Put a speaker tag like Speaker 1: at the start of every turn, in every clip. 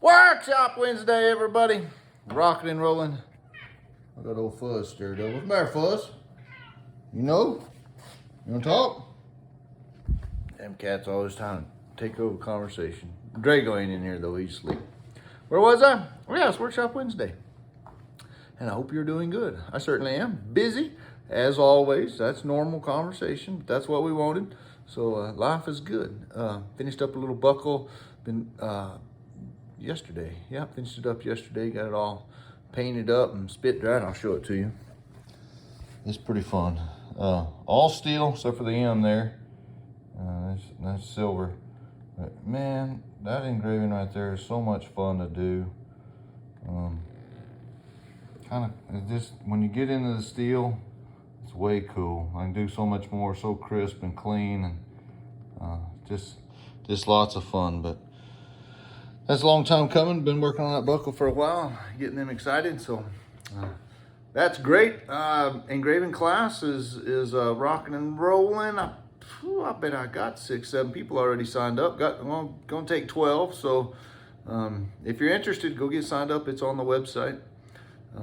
Speaker 1: Workshop Wednesday, everybody. Rocking and rolling. I got old Fuzz stirred up. What's the matter, Fuzz? You know? You want to talk? Them cats always trying to take over conversation. Drago ain't in here, though. He's asleep. Where was I? Oh, yeah, it's Workshop Wednesday. And I hope you're doing good. I certainly am. Busy, as always. That's normal conversation. But that's what we wanted. So life is good. Finished up a little buckle. Yesterday. Yeah, finished it up yesterday. Got it all painted up and spit dried. I'll show it to you. It's pretty fun. All steel except for the M there. That's silver. But man, that engraving right there is so much fun to do. Kind of just when you get into the steel, it's way cool. I can do so much more, so crisp and clean, and just lots of fun. But that's a long time coming. Been working on that buckle for a while, getting them excited. So that's great. Engraving class is rocking and rolling. I bet I got 6-7 people already signed up. Gonna take 12. So if you're interested, go get signed up. It's on the website.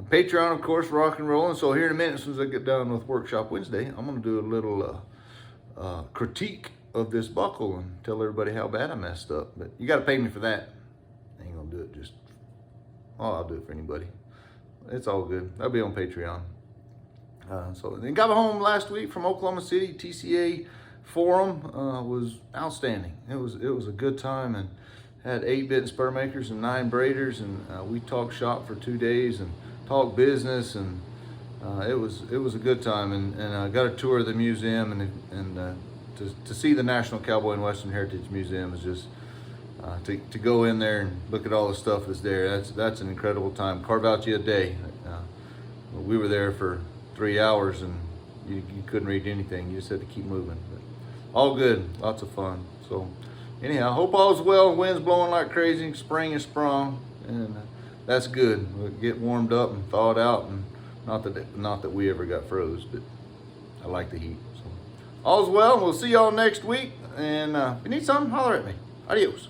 Speaker 1: Patreon, of course, rock and rolling. So here in a minute, as soon as I get done with Workshop Wednesday, I'm gonna do a little critique of this buckle and tell everybody how bad I messed up. But you got to pay me for that. I ain't gonna do it I'll do it for anybody. It's all good. That'll be on Patreon. So then got home last week from Oklahoma City. TCA Forum was outstanding. It was a good time, and had 8-bit and spur makers and 9 braiders, and we talked shop for 2 days and talked business, and it was a good time. And I got a tour of the museum, and to see the National Cowboy and Western Heritage Museum is just to go in there and look at all the stuff that's there. That's an incredible time. Carve out you a day. We were there for 3 hours, and you couldn't read anything. You just had to keep moving. But all good, lots of fun. So anyhow, hope all's well. Wind's blowing like crazy. Spring is sprung, and that's good. We'll get warmed up and thawed out, and not that we ever got froze, but I like the heat. So all's well, and we'll see y'all next week. And if you need something, holler at me. Adios.